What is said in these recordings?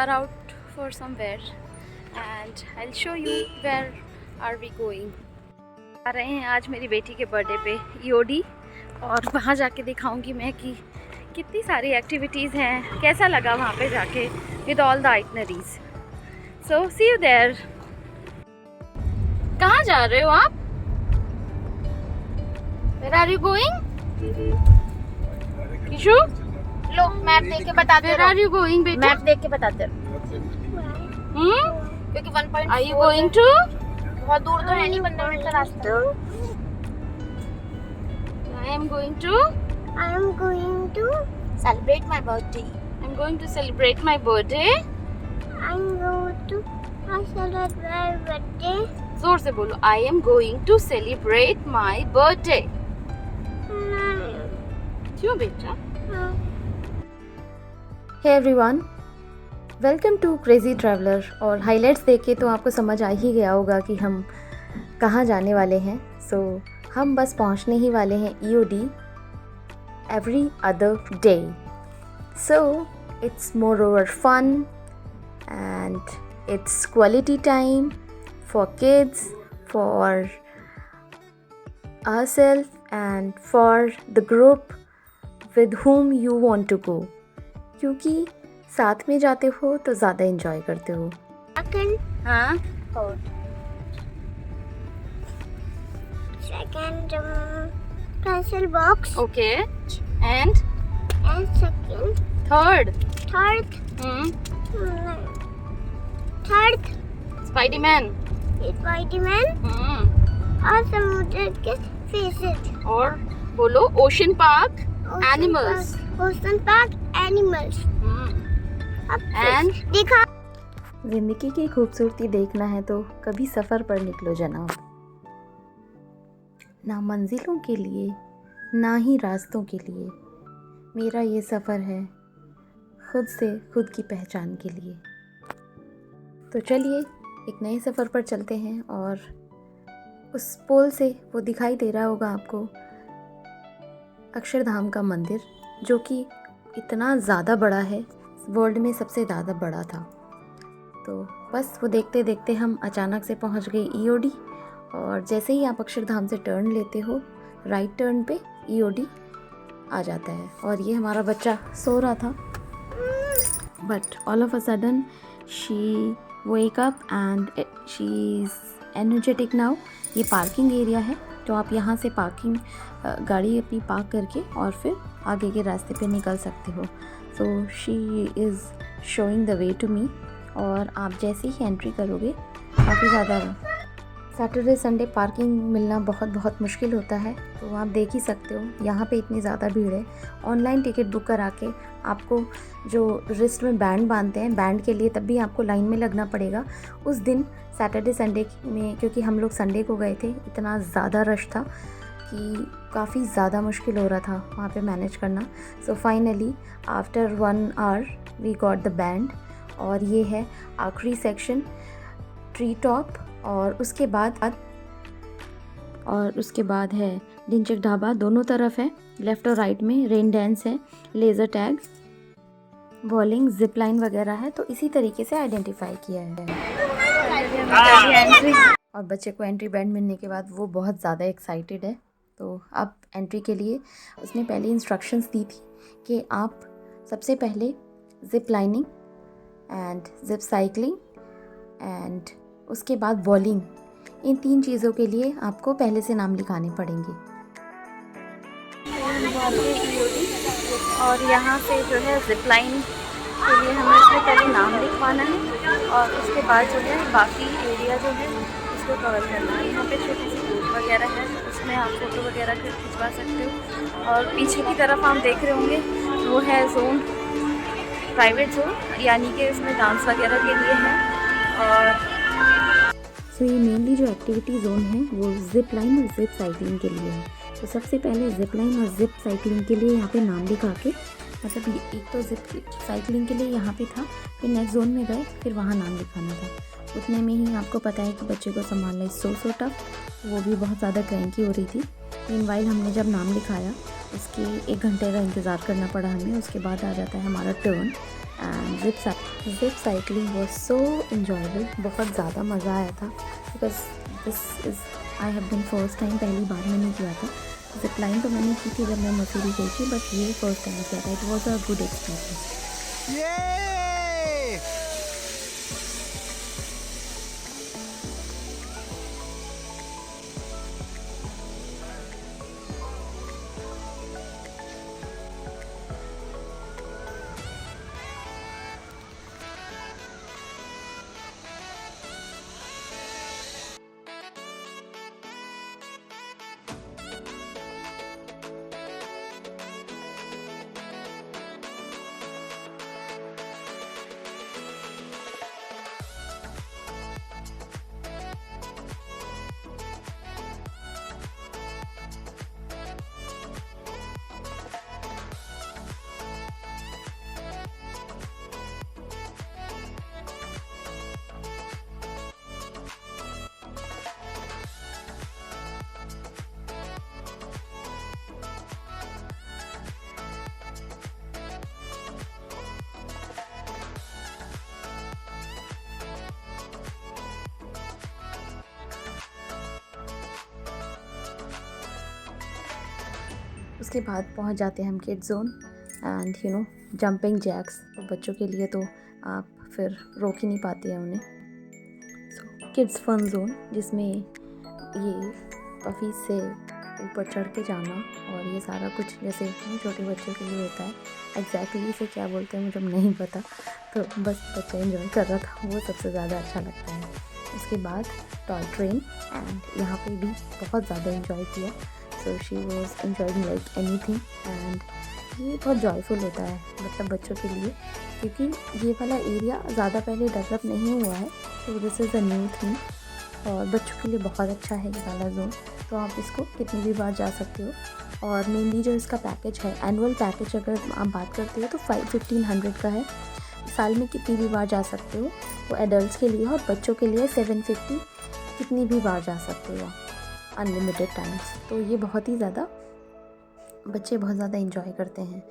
are out for somewhere and I'll show you where are we going. आ रहे हैं आज मेरी बेटी के बर्थडे पे ईओडी और वहाँ जाके दिखाऊंगी मैं कि कितनी सारी एक्टिविटीज़ हैं, कैसा लगा वहाँ पे जाके with all the itineraries. So see you there. कहाँ जा रहे हो आप? Where are you going? Kishu लो मैप देख के बताते Where are you going बेटा? मैप देख के बताते क्योंकि 1.4 Are you going to? बहुत दूर तो है नहीं, 15 मिनट का रास्ता. I am going to Celebrate my birthday. I'm going to celebrate my birthday. जोर से बोलो. I am going to celebrate my birthday. क्यों बेटा? Hey everyone, welcome to crazy traveller. और हाइलाइट्स देख के तो आपको समझ आ ही गया होगा कि हम कहाँ जाने वाले हैं. सो हम बस पहुँचने ही वाले हैं EOD every other day. So it's moreover fun and it's quality time for kids, for ourselves and for the group with whom you want to go. क्योंकि साथ में जाते हो तो ज़्यादा एंजॉय करते हो. हाँ. Second pencil box. Okay. And Second. third. Third Spider-Man. Spider-Man और समुद्र के faces. और बोलो Ocean Park Animals. Ocean Park Animals. And दिखा. ज़िंदगी की खूबसूरती देखना है तो कभी सफ़र पर निकलो जनाब. ना मंजिलों के लिए ना ही रास्तों के लिए, मेरा ये सफ़र है खुद से खुद की पहचान के लिए. तो चलिए एक नए सफ़र पर चलते हैं. और उस पोल से वो दिखाई दे रहा होगा आपको अक्षरधाम का मंदिर, जो कि इतना ज़्यादा बड़ा है, वर्ल्ड में सबसे ज़्यादा बड़ा था. तो बस वो देखते देखते हम अचानक से पहुंच गए ईओडी. और जैसे ही आप अक्षरधाम से टर्न लेते हो, राइट टर्न पे ईओडी आ जाता है. और ये हमारा बच्चा सो रहा था, but all of a sudden she wake up and she is energetic now. ये पार्किंग एरिया है, तो आप यहाँ से गाड़ी अपनी पार्क करके और फिर आगे के रास्ते पे निकल सकते हो. So she is showing the way to me. और आप जैसे ही एंट्री करोगे, काफ़ी ज़्यादा सैटरडे संडे पार्किंग मिलना बहुत मुश्किल होता है. तो आप देख ही सकते हो यहाँ पे इतनी ज़्यादा भीड़ है. ऑनलाइन टिकट बुक करा के आपको जो रिस्ट में बैंड बांधते हैं, बैंड के लिए तब भी आपको लाइन में लगना पड़ेगा. उस दिन सैटरडे संडे में, क्योंकि हम लोग संडे को गए थे, इतना ज़्यादा रश था कि काफ़ी ज़्यादा मुश्किल हो रहा था वहाँ पे मैनेज करना. So finally after 1 hour we got the band. और ये है आखिरी सेक्शन, ट्री टॉप. और उसके बाद है ढिंचक ढाबा. दोनों तरफ है, लेफ़्ट और राइट में. रेन डांस है, laser tag, bowling, zip line वगैरह है. तो इसी तरीके से आइडेंटिफाई किया है. और बच्चे को एंट्री बैंड मिलने के बाद वो बहुत ज़्यादा एक्साइटेड है. तो अब एंट्री के लिए उसने पहले इंस्ट्रक्शंस दी थी कि आप सबसे पहले zip lining and zip cycling and उसके बाद बॉलिंग, इन 3 चीज़ों के लिए आपको पहले से नाम लिखाने पड़ेंगे. और यहाँ से जो है जिप लाइन के लिए हमें इसमें पहले नाम लिखवाना है और उसके बाद जो है बाकी एरिया जो है उसको कवर करना है. यहाँ पे छोटी सी बोट वगैरह है, उसमें आप फ़ोटो वगैरह खिंचवा सकते हो. और पीछे की तरफ आप देख रहे होंगे वो है जोन, प्राइवेट जोन, यानी कि इसमें डांस वगैरह के लिए है. और तो ये मेनली जो एक्टिविटी जोन है वो जिप लाइन और जिप साइकिलिंग के लिए है. तो सबसे पहले जिप लाइन और जिप साइकिलिंग के लिए यहाँ पे नाम लिखा के, मतलब एक तो जिप साइकिलिंग के लिए यहाँ पे था, फिर नेक्स्ट जोन में गए, फिर वहाँ नाम लिखाना था. उतने में ही आपको पता है कि बच्चे को संभालना इज़ सो टफ. वो भी बहुत ज़्यादा क्रैंकी हो रही थी. मीनवाइल हमने जब नाम लिखाया, उसके 1 घंटे का इंतज़ार करना पड़ा हमें. उसके बाद आ जाता है हमारा turn and zip cycling was so enjoyable, बहुत ज़्यादा मज़ा आया था because this is I have been first time, पहली बार मैंने किया था। जिप लाइन तो मैंने की थी जब मैं मसूरी गई थी, बट ये फर्स्ट टाइम किया था। It was a good experience. उसके बाद पहुंच जाते हैं हम kids zone and you know jumping jacks. तो बच्चों के लिए तो आप फिर रोक ही नहीं पाते हैं उन्हें। सो किड्स फन जोन, जिसमें ये पफी से ऊपर चढ़ के जाना और ये सारा कुछ जैसे छोटे बच्चों के लिए होता है। एग्जैक्टली इसे क्या बोलते हैं मुझे नहीं पता, तो बस बच्चा एंजॉय कर रहा था, वो सबसे ज़्यादा अच्छा लगता है। उसके बाद टॉय ट्रेन, एंड यहाँ पे भी बहुत ज़्यादा एंजॉय किया। So she was enjoying like anything, and ये बहुत जॉयफुल होता है मतलब बच्चों के लिए, क्योंकि ये वाला एरिया ज़्यादा पहले डेवलप नहीं हुआ है। तो this is a new thing और बच्चों के लिए बहुत अच्छा है ये वाला जोन। तो आप इसको कितनी भी बार जा सकते हो। और मेनली जो इसका पैकेज है, एनुअल पैकेज अगर आप बात करते हो तो 1500 का है। साल में कितनी भी बार जा सकते हो, वो एडल्ट्स के लिए, और बच्चों के लिए 750, कितनी भी बार जा सकते हो अनलिमिटेड टाइम्स। तो ये बहुत ही ज़्यादा बच्चे बहुत ज़्यादा इंजॉय करते हैं।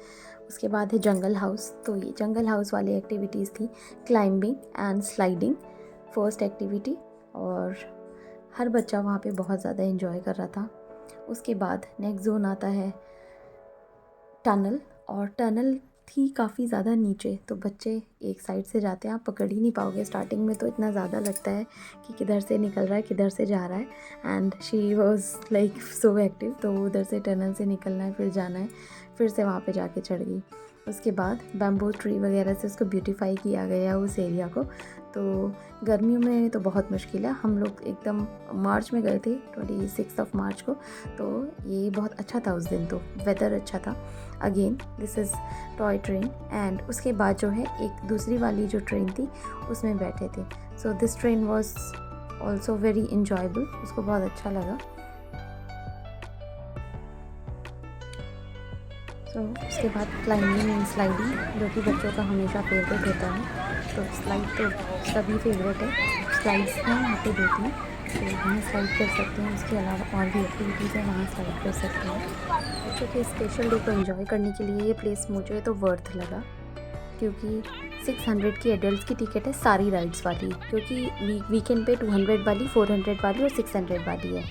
उसके बाद है जंगल हाउस। तो ये जंगल हाउस वाली एक्टिविटीज़ थी climbing and sliding, first activity, और हर बच्चा वहाँ पे बहुत ज़्यादा इंजॉय कर रहा था। उसके बाद नेक्स्ट जोन आता है टनल, और टनल थी काफ़ी ज़्यादा नीचे, तो बच्चे एक साइड से जाते हैं, आप पकड़ ही नहीं पाओगे। स्टार्टिंग में तो इतना ज़्यादा लगता है कि किधर से निकल रहा है किधर से जा रहा है। And she was like so active, तो उधर से टनल से निकलना है, फिर जाना है, फिर से वहाँ पे जाके चढ़ गई। उसके बाद बैम्बू ट्री वगैरह से उसको ब्यूटीफाई किया गया उस एरिया को। तो गर्मियों में तो बहुत मुश्किल है। हम लोग एकदम मार्च में गए थे, 26 मार्च को, तो ये बहुत अच्छा था उस दिन, तो वेदर अच्छा था। Again this is toy train, and उसके बाद जो है एक दूसरी वाली जो ट्रेन थी उसमें बैठे थे। So this train was also very enjoyable, उसको बहुत अच्छा लगा। तो उसके बाद क्लाइंबिंग एंड स्लाइडिंग, जो कि बच्चों का हमेशा फेवरेट होता है। तो स्लाइड तो सभी फेवरेट है। स्लाइड्स हैं यहाँ पे 2-3, तो वहाँ स्लाइड कर सकते हैं। उसके अलावा और भी एक्टिविटीज़ हैं, वहाँ स्लाइड कर सकते हैं। बच्चों के स्पेशल डे को एंजॉय करने के लिए ये प्लेस मुझे तो वर्थ लगा, क्योंकि 600 की एडल्ट्स की टिकट है सारी राइड्स वाली, क्योंकि वीकेंड पे 200 वाली, 400 वाली और 600 वाली है।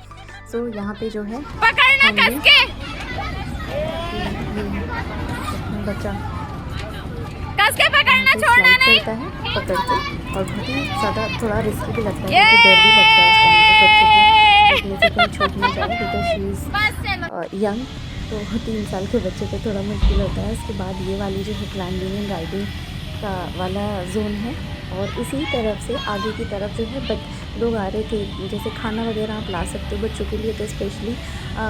सो यहाँ पे जो है बच्चा कस के पकड़ना, छोड़ना नहीं करता है पकड़ के, और बहुत ही ज़्यादा थोड़ा रिस्की भी लगता है, क्योंकि डर भी लगता है उस टाइम पे बच्चों को कहीं छूट नहीं जाए, बिकॉज शी इज़ यंग। तो 3 साल के बच्चे को थोड़ा मुश्किल होता है। उसके बाद ये वाली जो है क्लाइंबिंग एंड राइडिंग का वाला जोन है, और इसी तरफ से आगे की तरफ जो है लोग आ रहे थे, जैसे खाना वगैरह आप ला सकते हो बच्चों के लिए। तो स्पेशली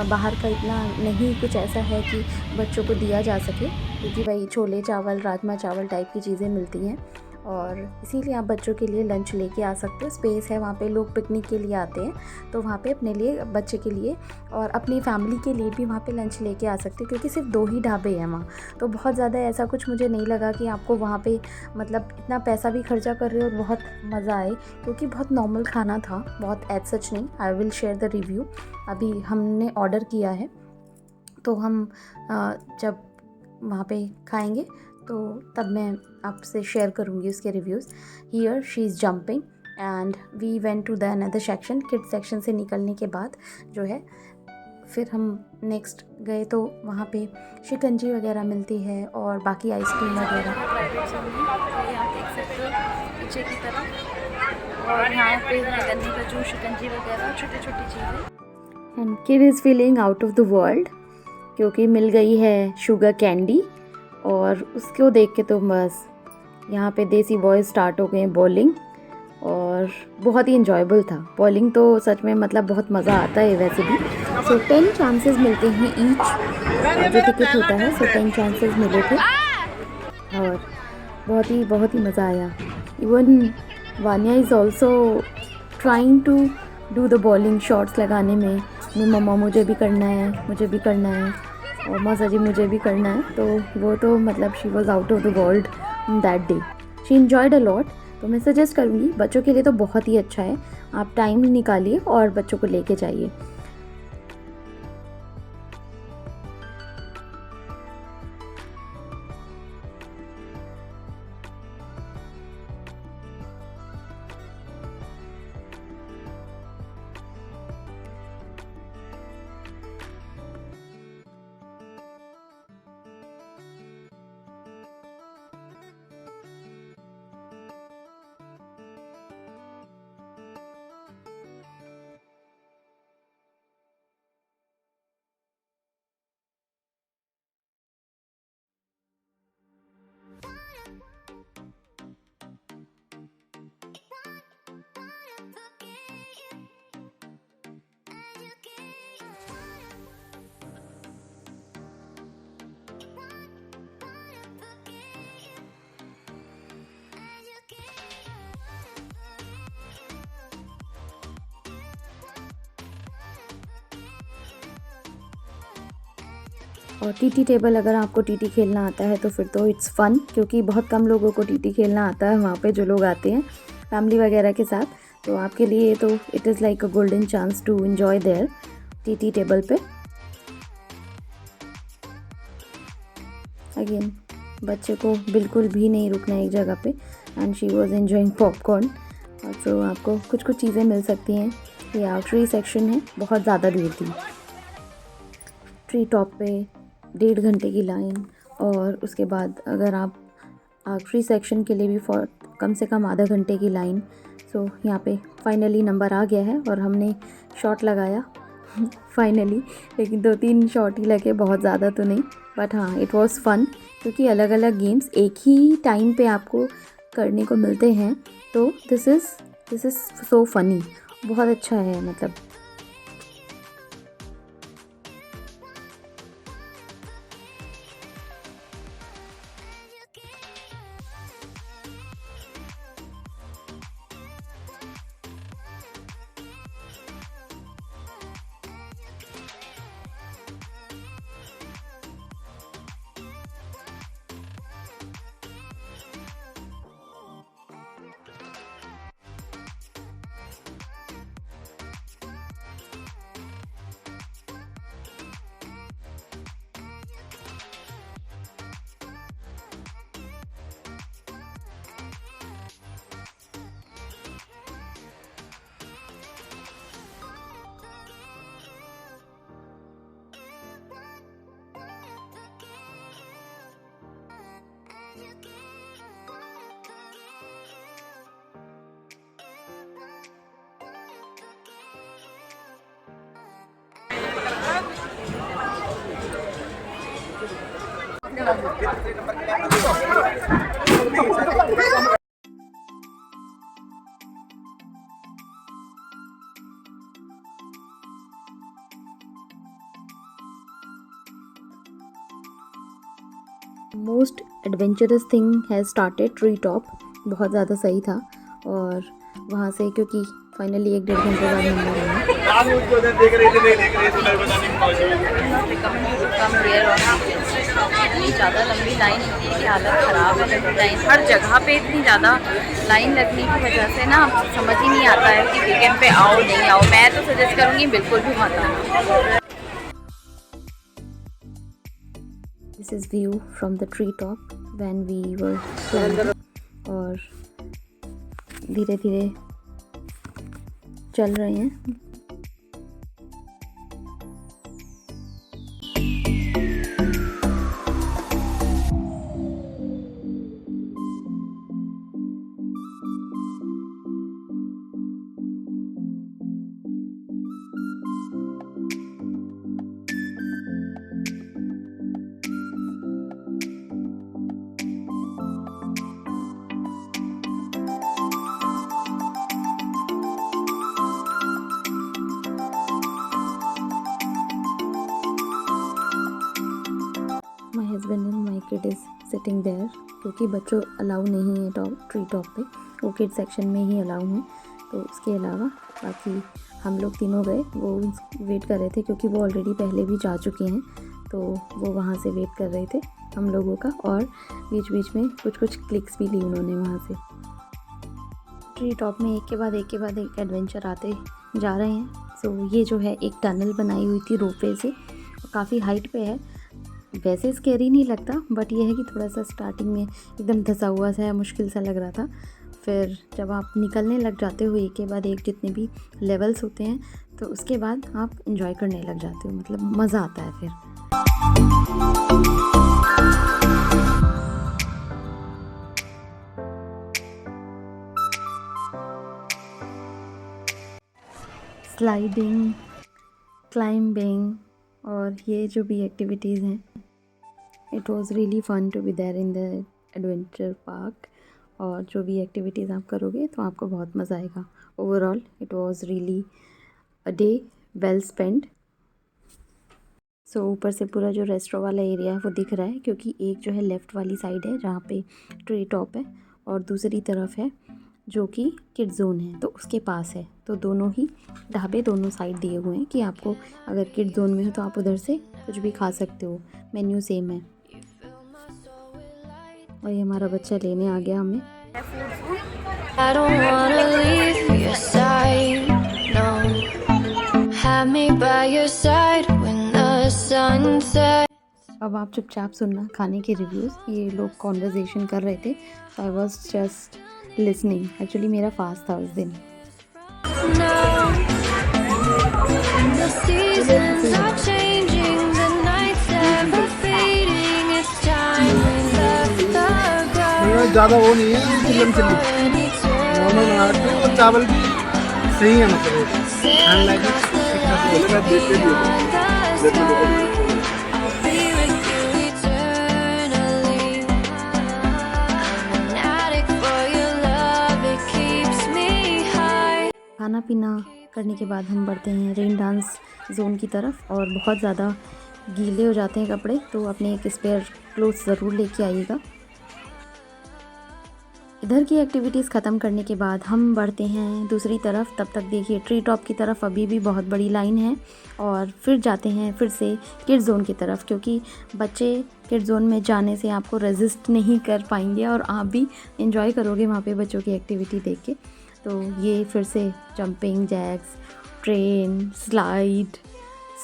बाहर का इतना नहीं कुछ ऐसा है कि बच्चों को दिया जा सके, क्योंकि भाई छोले चावल, राजमा चावल टाइप की चीज़ें मिलती हैं, और इसीलिए आप बच्चों के लिए लंच लेके आ सकते हो। स्पेस है वहाँ पे, लोग पिकनिक के लिए आते हैं, तो वहाँ पे अपने लिए, बच्चे के लिए और अपनी फैमिली के लिए भी वहाँ पे लंच लेके आ सकते हो, क्योंकि सिर्फ 2 ही ढाबे हैं वहाँ। तो बहुत ज़्यादा ऐसा कुछ मुझे नहीं लगा कि आपको वहाँ पे मतलब इतना पैसा भी खर्चा कर रहे हो और बहुत मज़ा आए, क्योंकि बहुत नॉर्मल खाना था, बहुत एज सच नहीं। I will share the review. अभी हमने ऑर्डर किया है, तो हम जब वहाँ पे खाएंगे तो तब मैं आपसे शेयर करूँगी उसके reviews. Here she is jumping and we went to the another section. Kids section से निकलने के बाद जो है फिर हम नेक्स्ट गए तो वहाँ पे शिकंजी वगैरह मिलती है और बाकी आइसक्रीम वगैरह। तो यहाँ देख सकते हो पीछे की तरफ, और यहाँ पे गन्ने का जूस, शिकंजी वगैरह छोटी छोटी चीज़ें। And kid is feeling out of the world क्योंकि मिल गई है शुगर कैंडी, और उसको देख के तो बस यहाँ पे देसी बॉयज़ स्टार्ट हो गए बॉलिंग, और बहुत ही इंजॉयबल था बॉलिंग तो सच में, मतलब बहुत मज़ा आता है वैसे भी। सो 10 चांसेस मिलते हैं ईच जो टिकट होता है, सो 10 चांसेस मिले थे और बहुत ही मज़ा आया। Even Vaniya is also trying to do the bowling shots लगाने में। मम्मा मुझे भी करना है और मौसा जी मुझे भी करना है, तो वो तो मतलब she was out of the world that day. She enjoyed a lot. तो मैं सजेस्ट करूँगी, बच्चों के लिए तो बहुत ही अच्छा है, आप टाइम निकालिए और बच्चों को लेके जाइए। और टीटी टेबल, अगर आपको टीटी खेलना आता है तो फिर तो इट्स फ़न, क्योंकि बहुत कम लोगों को टीटी खेलना आता है वहाँ पे जो लोग आते हैं फैमिली वगैरह के साथ। तो आपके लिए तो it is like a golden chance to enjoy their TT table पे। अगेन बच्चे को बिल्कुल भी नहीं रुकना एक जगह पे, and she was enjoying popcorn. और तो आपको कुछ चीज़ें मिल सकती हैं। ये आउटरी सेक्शन है, बहुत ज़्यादा भीड़ थी ट्री टॉप पे, 1.5 घंटे की लाइन, और उसके बाद अगर आप आखिरी सेक्शन के लिए भी कम से कम आधा घंटे की लाइन। सो यहाँ पे फाइनली नंबर आ गया है और हमने शॉट लगाया फाइनली, लेकिन 2-3 शॉट ही लगे, बहुत ज़्यादा तो नहीं, बट हाँ इट वाज फन, क्योंकि अलग अलग गेम्स एक ही टाइम पे आपको करने को मिलते हैं। तो दिस इज़ सो फनी, बहुत अच्छा है मतलब। Most adventurous thing has started tree top, बहुत ज़्यादा सही था। और वहाँ से क्योंकि फाइनली 1-1.5 घंटे बाद नंबर आया। इतनी ज़्यादा लंबी लाइन होती है कि हालत ख़राब है। लंबी लाइन हर जगह पे इतनी ज़्यादा लाइन लगने की वजह से ना समझ ही नहीं आता है कि वीकेंड पे आओ नहीं आओ। मैं तो सजेस्ट करूँगी बिल्कुल भी मत आना। This is view from the tree top. When we were flying, और धीरे धीरे चल रहे हैं। My husband and my kid is sitting there, क्योंकि बच्चों अलाउ नहीं है ट्री टॉप पे, वो किड सेक्शन में ही अलाउ हैं। तो उसके अलावा बाकी हम लोग तीनों गए, वो वेट कर रहे थे क्योंकि वो ऑलरेडी पहले भी जा चुके हैं, तो वो वहाँ से वेट कर रहे थे हम लोगों का। और बीच बीच में कुछ क्लिक्स भी ली उन्होंने वहाँ से। ट्री टॉप में एक के बाद एक एडवेंचर आते जा रहे हैं। सो ये जो है एक टनल बनाई हुई थी रोपवे से, काफ़ी हाइट पे है। वैसे स्कैरी नहीं लगता, बट ये है कि थोड़ा सा स्टार्टिंग में एकदम धंसा हुआ सा, मुश्किल सा लग रहा था। फिर जब आप निकलने लग जाते हो एक के बाद एक जितने भी लेवल्स होते हैं, तो उसके बाद आप इंजॉय करने लग जाते हो, मतलब मज़ा आता है फिर। स्लाइडिंग, क्लाइंबिंग और ये जो भी एक्टिविटीज़ हैं, it was really fun to be there in the adventure park. और जो भी एक्टिविटीज़ आप करोगे तो आपको बहुत मज़ा आएगा। Overall it was really a day well spend. So ऊपर से पूरा जो रेस्टोरेंट वाला एरिया है वो दिख रहा है, क्योंकि एक जो है लेफ़्ट वाली साइड है जहाँ पे ट्री टॉप है, और दूसरी तरफ है जो कि किड जोन है, तो उसके पास है। तो दोनों ही ढाबे दोनों साइड दिए हुए हैं कि आपको अगर किड जोन में हो तो आप उधर से कुछ भी खा सकते हो, मेन्यू सेम है। और ये हमारा बच्चा लेने आ गया हमें। I don't wanna leave your side, no. Have me by your side when the sun sets. अब आप चुपचाप सुनना खाने के रिव्यूज़। ये लोग कॉन्वर्जेशन कर रहे थे, तो आई वॉज जस्ट लिसनिंग। एक्चुअली मेरा फास्ट था उस दिन। Now the seasons are changing, the nights ever fading. It's time we left the ground. ज़्यादा वो नहीं है, चिल्लम चिल्ली नॉर्मल बनाते हैं, और चावल भी सही है, मतलब खाने लायक I'll be with you eternally. I'm an addict for your love, it keeps me high. खाना पीना करने के बाद हम बढ़ते हैं रेन डांस जोन की तरफ। और बहुत ज़्यादा गीले हो जाते हैं कपड़े, तो अपने एक स्पेयर क्लोथ्स ज़रूर लेके आइएगा। इधर की एक्टिविटीज़ ख़त्म करने के बाद हम बढ़ते हैं दूसरी तरफ। तब तक देखिए ट्री टॉप की तरफ अभी भी बहुत बड़ी लाइन है, और फिर जाते हैं फिर से किड जोन की तरफ, क्योंकि बच्चे किड जोन में जाने से आपको रेजिस्ट नहीं कर पाएंगे और आप भी इंजॉय करोगे वहाँ पे बच्चों की एक्टिविटी देख के। तो ये फिर से जंपिंग जैक्स, ट्रेन, स्लाइड,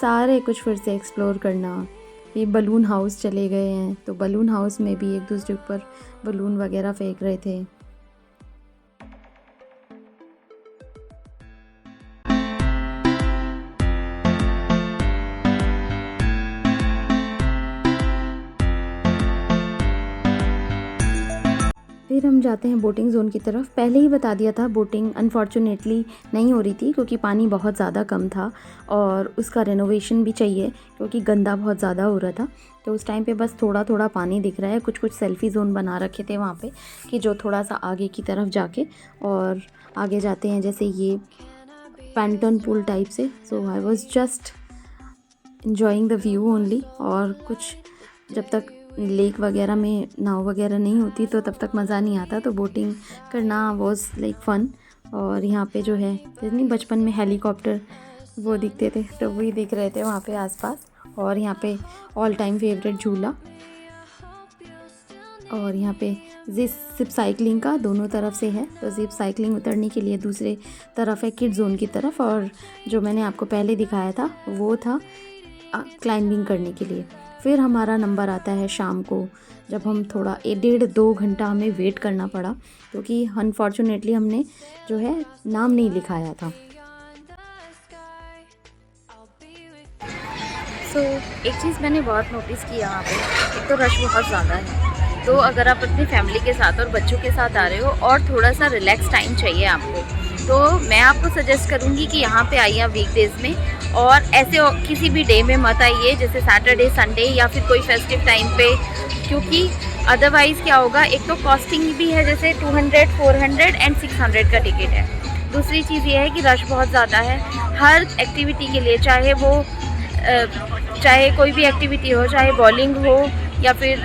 सारे कुछ फिर से एक्सप्लोर करना। ये बलून हाउस चले गए हैं, तो बलून हाउस में भी एक दूसरे ऊपर बलून वगैरह फेंक रहे थे। फिर हम जाते हैं बोटिंग ज़ोन की तरफ। पहले ही बता दिया था बोटिंग अनफॉर्चुनेटली नहीं हो रही थी, क्योंकि पानी बहुत ज़्यादा कम था और उसका रेनोवेशन भी चाहिए, क्योंकि गंदा बहुत ज़्यादा हो रहा था। तो उस टाइम पे बस थोड़ा थोड़ा पानी दिख रहा है। कुछ सेल्फ़ी ज़ोन बना रखे थे वहाँ पे, कि जो थोड़ा सा आगे की तरफ जाके और आगे जाते हैं, जैसे ये पैंटन पूल टाइप से। So I was just enjoying the view only. और कुछ जब तक लेक वगैरह में नाव वगैरह नहीं होती तो तब तक मज़ा नहीं आता, तो बोटिंग करना वॉज लाइक फ़न। और यहाँ पे जो है जितनी बचपन में हेलीकॉप्टर वो दिखते थे, तो वही दिख रहे थे वहाँ पे आसपास। और यहाँ पे ऑल टाइम फेवरेट झूला, और यहाँ पे जिप साइकिलिंग का दोनों तरफ से है। तो जिप साइकिलिंग उतरने के लिए दूसरे तरफ है किड जोन की तरफ, और जो मैंने आपको पहले दिखाया था वो था क्लाइंबिंग करने के लिए। फिर हमारा नंबर आता है शाम को, जब हम थोड़ा 1.5-2 घंटा हमें वेट करना पड़ा, क्योंकि अनफॉर्चुनेटली हमने जो है नाम नहीं लिखाया था। तो एक चीज़ मैंने बहुत नोटिस की यहाँ पे, एक तो रश बहुत ज़्यादा है, तो अगर आप अपनी फैमिली के साथ और बच्चों के साथ आ रहे हो और थोड़ा सा रिलैक्स टाइम चाहिए आपको, तो मैं आपको सजेस्ट करूँगी कि यहाँ पे आइए वीकडेज़ में, और ऐसे किसी भी डे में मत आइए जैसे सैटरडे संडे या फिर कोई फेस्टिव टाइम पे, क्योंकि अदरवाइज़ क्या होगा, एक तो कॉस्टिंग भी है, जैसे 200, 400 एंड 600 का टिकट है। दूसरी चीज़ ये है कि रश बहुत ज़्यादा है हर एक्टिविटी के लिए, चाहे कोई भी एक्टिविटी हो, चाहे बॉलिंग हो या फिर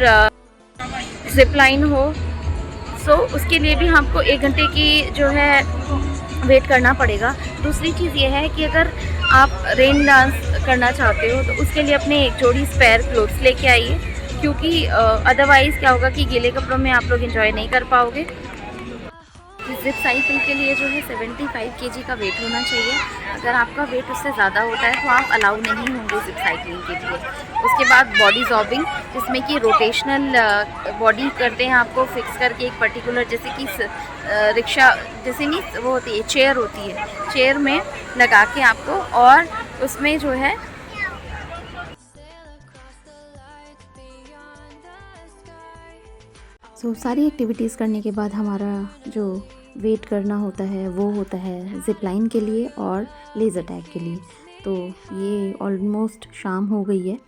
जिप लाइन हो, सो उसके लिए भी हमको 1 घंटे की जो है वेट करना पड़ेगा। दूसरी चीज़ ये है कि अगर आप रेन डांस करना चाहते हो तो उसके लिए अपने एक जोड़ी स्पेयर क्लोथ्स लेके आइए, क्योंकि अदरवाइज़ क्या होगा कि गीले कपड़ों में आप लोग एंजॉय नहीं कर पाओगे। जिप साइकिल के लिए जो है 75 kg का वेट होना चाहिए। अगर आपका वेट उससे ज़्यादा होता है तो आप अलाउ नहीं होंगे जिप साइकिलिंग के लिए। उसके बाद बॉडी जॉबिंग, जिसमें कि रोटेशनल बॉडी करते हैं आपको फिक्स करके एक पर्टिकुलर, जैसे कि रिक्शा जैसे नहीं वो होती है, चेयर होती है, चेयर में लगा के आपको, और उसमें जो है सारी एक्टिविटीज़ करने के बाद हमारा जो वेट करना होता है वो होता है जिप लाइन के लिए और लेज़र टैग के लिए। तो ये ऑलमोस्ट शाम हो गई है।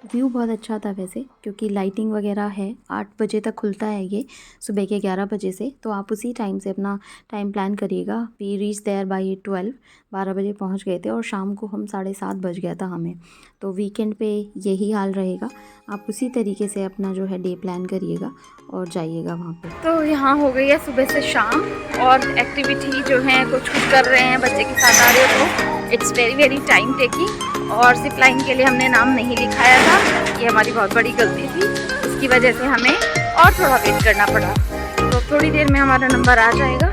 व्यू बहुत अच्छा था वैसे, क्योंकि लाइटिंग वगैरह है। 8 बजे तक खुलता है ये, सुबह के 11 बजे से, तो आप उसी टाइम से अपना टाइम प्लान करिएगा। वी रीच देयर बाय 12 बजे पहुंच गए थे, और शाम को हम 7:30 बज गया था हमें। तो वीकेंड पे यही हाल रहेगा, आप उसी तरीके से अपना जो है डे प्लान करिएगा और जाइएगा वहाँ पे। तो यहाँ हो गई है सुबह से शाम, और एक्टिविटी जो है कुछ कर रहे हैं, बच्चे के साथ आ रहे हो तो इट्स वेरी टाइम टेकिंग। और जिप लाइन के लिए हमने नाम नहीं लिखाया था, ये हमारी बहुत बड़ी गलती थी, इसकी वजह से हमें और थोड़ा वेट करना पड़ा। तो थोड़ी देर में हमारा नंबर आ जाएगा,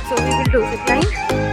so we will do zip line.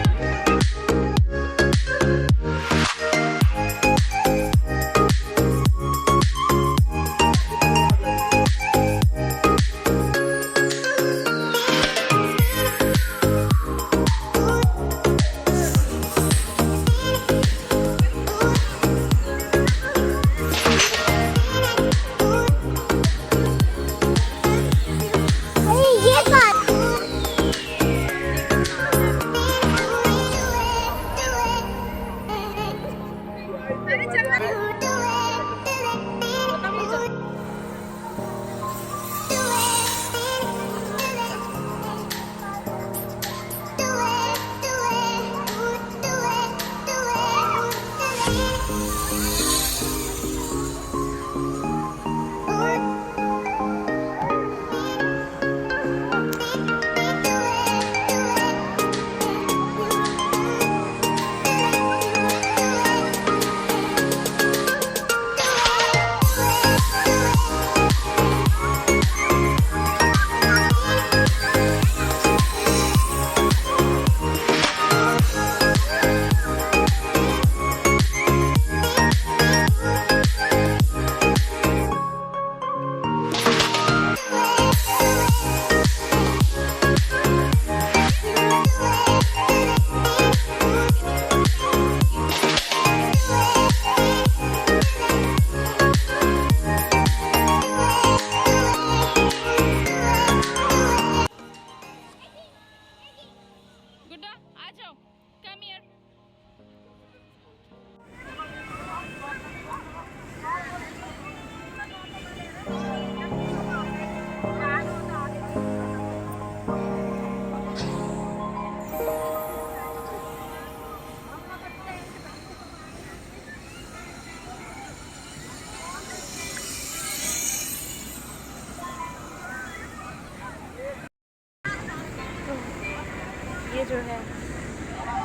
ये जो है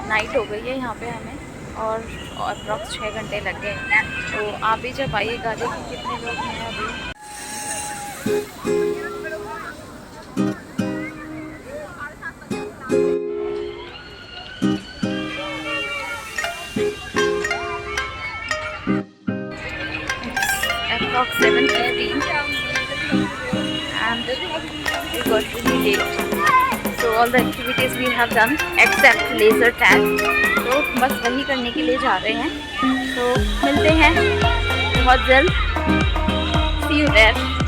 नाइट हो गई है यहाँ पे हमें, और अप्रॉक्स 6 घंटे लग गए। तो आप भी जब आइएगा, देखिए कितने लोग हैं अभी। Approx 15 and we got really late. So all the activities we have done except laser tag. तो बस वही करने के लिए जा रहे हैं. तो मिलते हैं बहुत जल्द. See you there.